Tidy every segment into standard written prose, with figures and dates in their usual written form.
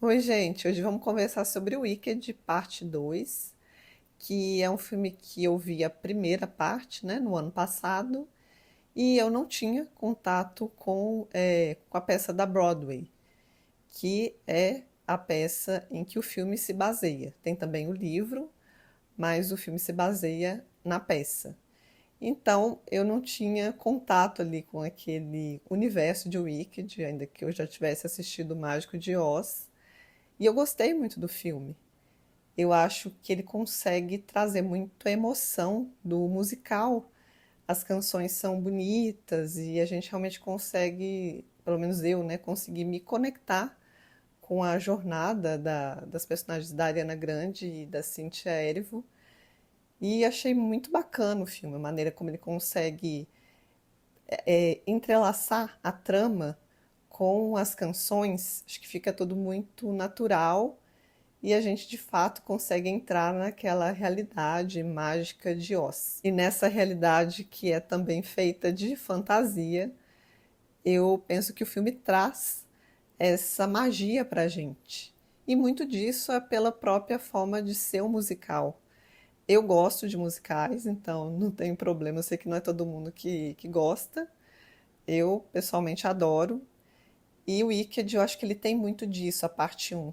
Oi, gente. Hoje vamos conversar sobre o Wicked, parte 2, que é um filme que eu vi a primeira parte, né, no ano passado, e eu não tinha contato com a peça da Broadway, que é a peça em que o filme se baseia. Tem também o livro, mas o filme se baseia na peça. Então, eu não tinha contato ali com aquele universo de Wicked, ainda que eu já tivesse assistido o Mágico de Oz. E eu gostei muito do filme. Eu acho que ele consegue trazer muito a emoção do musical. As canções são bonitas e a gente realmente consegue, pelo menos eu, né, conseguir me conectar com a jornada das personagens da Ariana Grande e da Cynthia Erivo. E achei muito bacana o filme, a maneira como ele consegue entrelaçar a trama com as canções. Acho que fica tudo muito natural e a gente de fato consegue entrar naquela realidade mágica de Oz. E nessa realidade que é também feita de fantasia, eu penso que o filme traz essa magia pra gente. E muito disso é pela própria forma de ser um musical. Eu gosto de musicais, então não tem problema. Eu sei que não é todo mundo que gosta. Eu, pessoalmente, adoro. E o Wicked, eu acho que ele tem muito disso, a parte um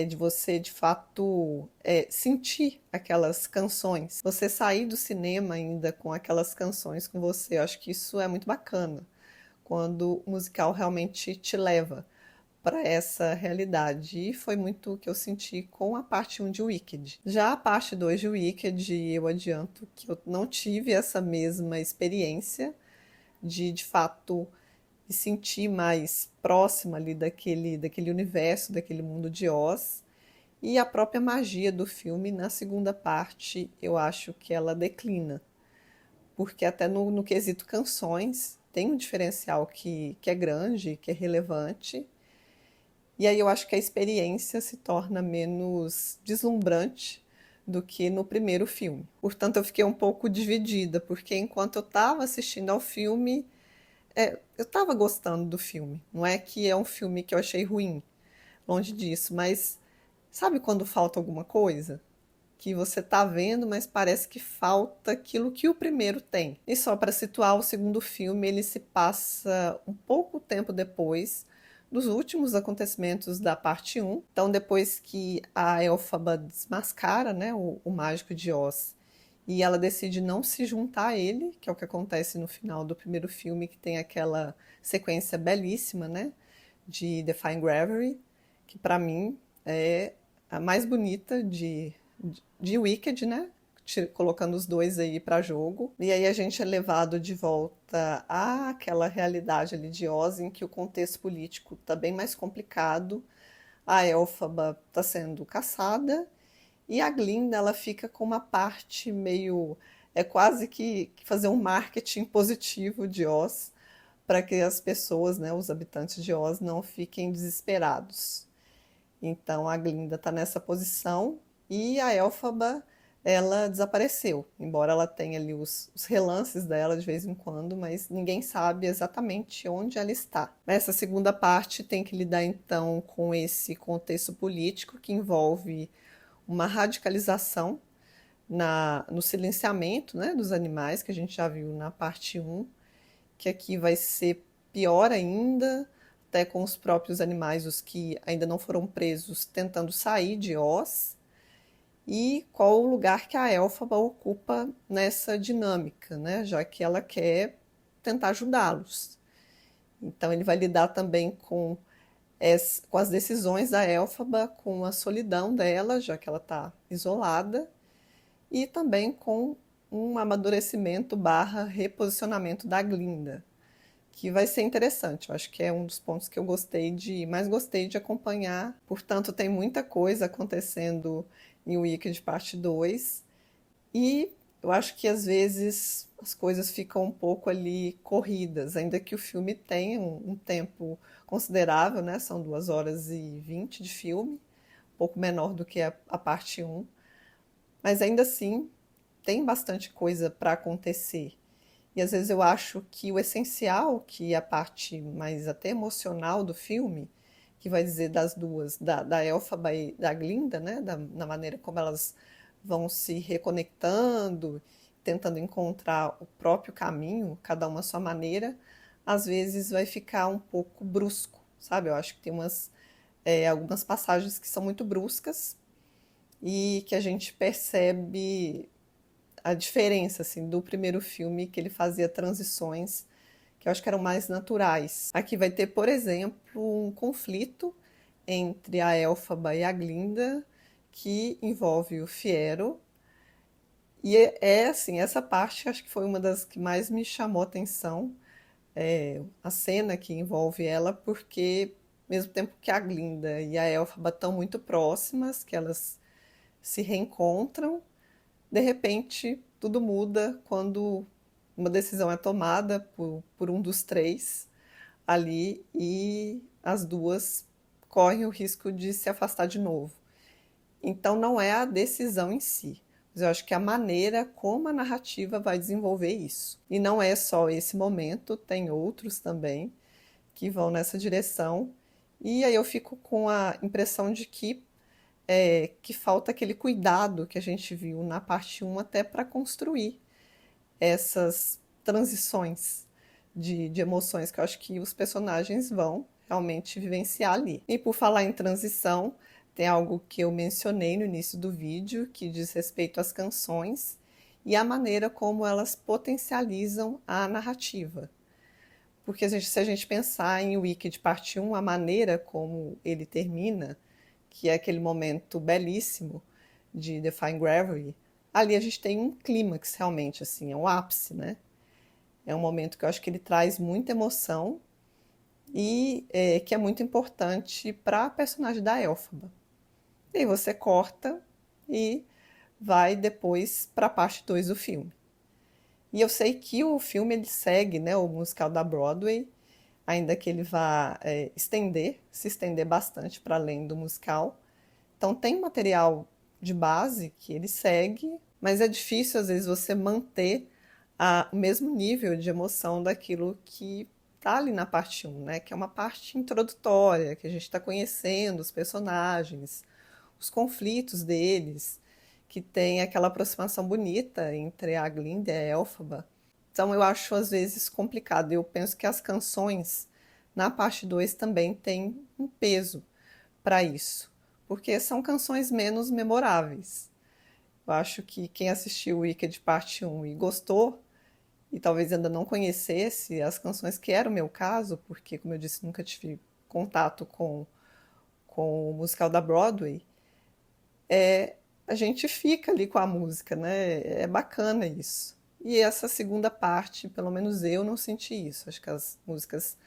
de você de fato sentir aquelas canções, você sair do cinema ainda com aquelas canções com você. Eu acho que isso é muito bacana, quando o musical realmente te leva para essa realidade. E foi muito o que eu senti com a parte um de Wicked. Já a parte 2 de Wicked, eu adianto que eu não tive essa mesma experiência de fato me sentir mais próxima ali daquele universo, daquele mundo de Oz. E a própria magia do filme, na segunda parte, eu acho que ela declina. Porque até no quesito canções, tem um diferencial que é grande, que é relevante. E aí eu acho que a experiência se torna menos deslumbrante do que no primeiro filme. Portanto, eu fiquei um pouco dividida, porque enquanto eu estava assistindo ao filme, eu estava gostando do filme. Não é que é um filme que eu achei ruim, longe disso, mas sabe quando falta alguma coisa? Que você tá vendo, mas parece que falta aquilo que o primeiro tem. E só para situar, o segundo filme, ele se passa um pouco tempo depois dos últimos acontecimentos da parte um. Então, depois que a Elphaba desmascara, né, o mágico de Oz, e ela decide não se juntar a ele, que é o que acontece no final do primeiro filme, que tem aquela sequência belíssima, né, de Defying Gravity, que para mim é a mais bonita de Wicked, né? Colocando os dois aí para jogo. E aí a gente é levado de volta àquela realidade ali de Oz, em que o contexto político está bem mais complicado. A Elphaba está sendo caçada e a Glinda ela fica com uma parte meio quase que fazer um marketing positivo de Oz para que as pessoas, né, os habitantes de Oz não fiquem desesperados. Então a Glinda está nessa posição e a Elphaba ela desapareceu, embora ela tenha ali os relances dela de vez em quando, mas ninguém sabe exatamente onde ela está. Essa segunda parte tem que lidar então com esse contexto político que envolve uma radicalização no silenciamento, né, dos animais, que a gente já viu na parte um, que aqui vai ser pior ainda, até com os próprios animais, os que ainda não foram presos, tentando sair de Oz, e qual o lugar que a Elphaba ocupa nessa dinâmica, né? Já que ela quer tentar ajudá-los. Então ele vai lidar também com as decisões da Elphaba, com a solidão dela, já que ela está isolada, e também com um amadurecimento barra reposicionamento da Glinda, que vai ser interessante. Eu acho que é um dos pontos que eu mais gostei de acompanhar. Portanto, tem muita coisa acontecendo em Wicked parte 2 e eu acho que às vezes as coisas ficam um pouco ali corridas, ainda que o filme tenha um tempo considerável, né? São 2 horas e 20 de filme, um pouco menor do que a parte um, mas ainda assim tem bastante coisa para acontecer. E às vezes eu acho que o essencial, que é a parte mais até emocional do filme, que vai dizer das duas, da Elphaba e da Glinda, né? Na maneira como elas vão se reconectando, tentando encontrar o próprio caminho, cada uma à sua maneira, às vezes vai ficar um pouco brusco, sabe? Eu acho que tem algumas passagens que são muito bruscas e que a gente percebe a diferença assim do primeiro filme, que ele fazia transições que eu acho que eram mais naturais. Aqui vai ter, por exemplo, um conflito entre a Elphaba e a Glinda, que envolve o Fiero. E assim, essa parte acho que foi uma das que mais me chamou a atenção, a cena que envolve ela, porque ao mesmo tempo que a Glinda e a Elphaba estão muito próximas, que elas se reencontram, de repente tudo muda quando uma decisão é tomada por um dos três ali e as duas correm o risco de se afastar de novo. Então não é a decisão em si, mas eu acho que a maneira como a narrativa vai desenvolver isso. E não é só esse momento, tem outros também que vão nessa direção. E aí eu fico com a impressão de que falta aquele cuidado que a gente viu na parte um até para construir essas transições de emoções que eu acho que os personagens vão realmente vivenciar ali. E por falar em transição, tem algo que eu mencionei no início do vídeo que diz respeito às canções e a maneira como elas potencializam a narrativa. Porque se a gente pensar em Wicked parte um, a maneira como ele termina, que é aquele momento belíssimo de Defying Gravity, ali a gente tem um clímax realmente, assim, é um ápice, né? É um momento que eu acho que ele traz muita emoção e que é muito importante para a personagem da Elphaba. E aí você corta e vai depois para a parte 2 do filme. E eu sei que o filme ele segue, né, o musical da Broadway, ainda que ele vá se estender bastante para além do musical. Então tem material de base que ele segue, mas é difícil às vezes você manter o mesmo nível de emoção daquilo que está ali na parte um, né? Que é uma parte introdutória, que a gente está conhecendo os personagens, os conflitos deles, que tem aquela aproximação bonita entre a Glinda e a Elphaba. Então eu acho às vezes complicado. Eu penso que as canções na parte 2 também têm um peso para isso, porque são canções menos memoráveis. Eu acho que quem assistiu Wicked parte um e gostou, e talvez ainda não conhecesse as canções, que era o meu caso, porque, como eu disse, nunca tive contato com o musical da Broadway, a gente fica ali com a música, né? É bacana isso. E essa segunda parte, pelo menos eu não senti isso. Acho que as músicas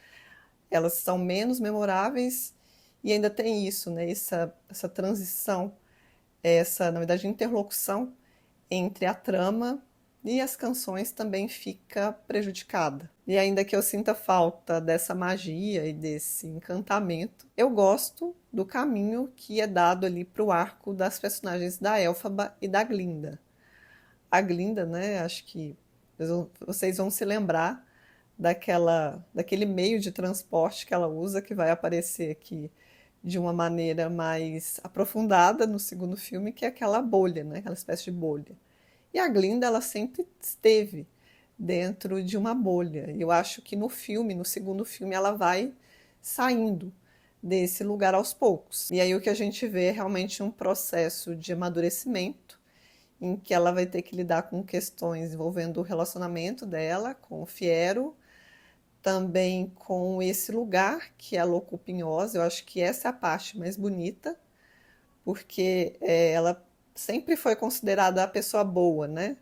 elas são menos memoráveis e ainda tem isso, né? Essa transição, na verdade, interlocução entre a trama e as canções também fica prejudicada. E ainda que eu sinta falta dessa magia e desse encantamento, eu gosto do caminho que é dado ali para o arco das personagens da Elphaba e da Glinda. A Glinda, né, acho que vocês vão se lembrar daquele meio de transporte que ela usa, que vai aparecer aqui de uma maneira mais aprofundada no segundo filme, que é aquela bolha, né, aquela espécie de bolha. E a Glinda, ela sempre esteve dentro de uma bolha. Eu acho que no segundo filme, ela vai saindo desse lugar aos poucos. E aí o que a gente vê é realmente um processo de amadurecimento, em que ela vai ter que lidar com questões envolvendo o relacionamento dela com o Fiero, também com esse lugar que ela ocupa em Oz. Eu acho que essa é a parte mais bonita, porque ela sempre foi considerada a pessoa boa, né?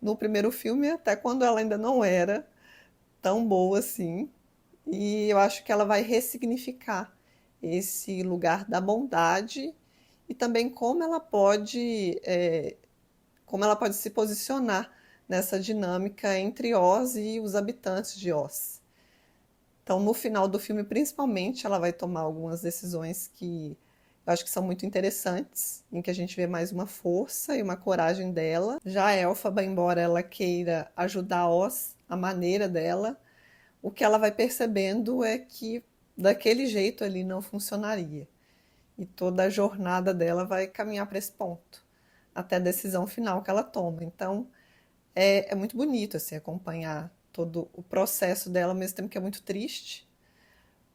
No primeiro filme, até quando ela ainda não era tão boa assim. E eu acho que ela vai ressignificar esse lugar da bondade e também como ela pode se posicionar nessa dinâmica entre Oz e os habitantes de Oz. Então, no final do filme, principalmente, ela vai tomar algumas decisões que eu acho que são muito interessantes, em que a gente vê mais uma força e uma coragem dela. Já a Elphaba, embora ela queira ajudar Oz, a maneira dela, o que ela vai percebendo é que daquele jeito ali não funcionaria. E toda a jornada dela vai caminhar para esse ponto, até a decisão final que ela toma. Então, é muito bonito assim, acompanhar todo o processo dela, ao mesmo tempo que é muito triste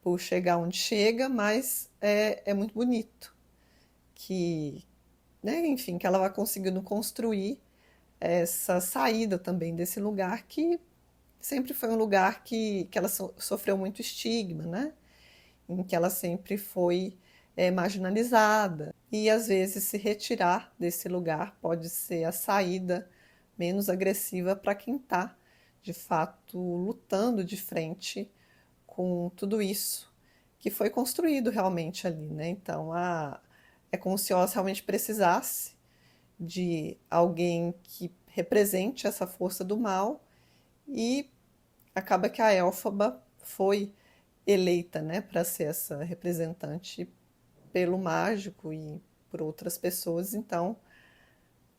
por chegar onde chega, mas é muito bonito que, né, enfim, que ela vai conseguindo construir essa saída também desse lugar que sempre foi um lugar que ela sofreu muito estigma, né? Em que ela sempre foi marginalizada. E às vezes se retirar desse lugar pode ser a saída menos agressiva para quem está, de fato, lutando de frente com tudo isso que foi construído realmente ali, né? Então, é como se Oz realmente precisasse de alguém que represente essa força do mal e acaba que a Elphaba foi eleita, né, para ser essa representante pelo mágico e por outras pessoas. Então,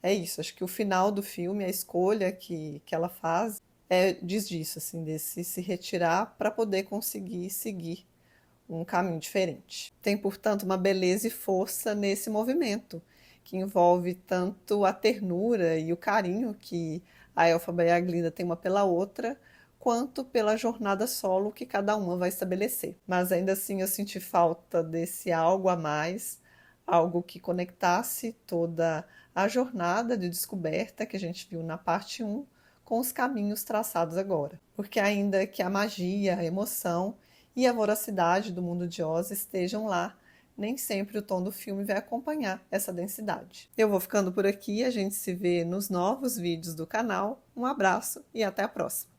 é isso. Acho que o final do filme, a escolha que ela faz, diz disso, assim, desse se retirar para poder conseguir seguir um caminho diferente. Tem, portanto, uma beleza e força nesse movimento, que envolve tanto a ternura e o carinho que a Elphaba e a Glinda têm uma pela outra, quanto pela jornada solo que cada uma vai estabelecer. Mas ainda assim eu senti falta desse algo a mais, algo que conectasse toda a jornada de descoberta que a gente viu na parte um com os caminhos traçados agora. Porque ainda que a magia, a emoção e a voracidade do mundo de Oz estejam lá, nem sempre o tom do filme vai acompanhar essa densidade. Eu vou ficando por aqui, a gente se vê nos novos vídeos do canal. Um abraço e até a próxima!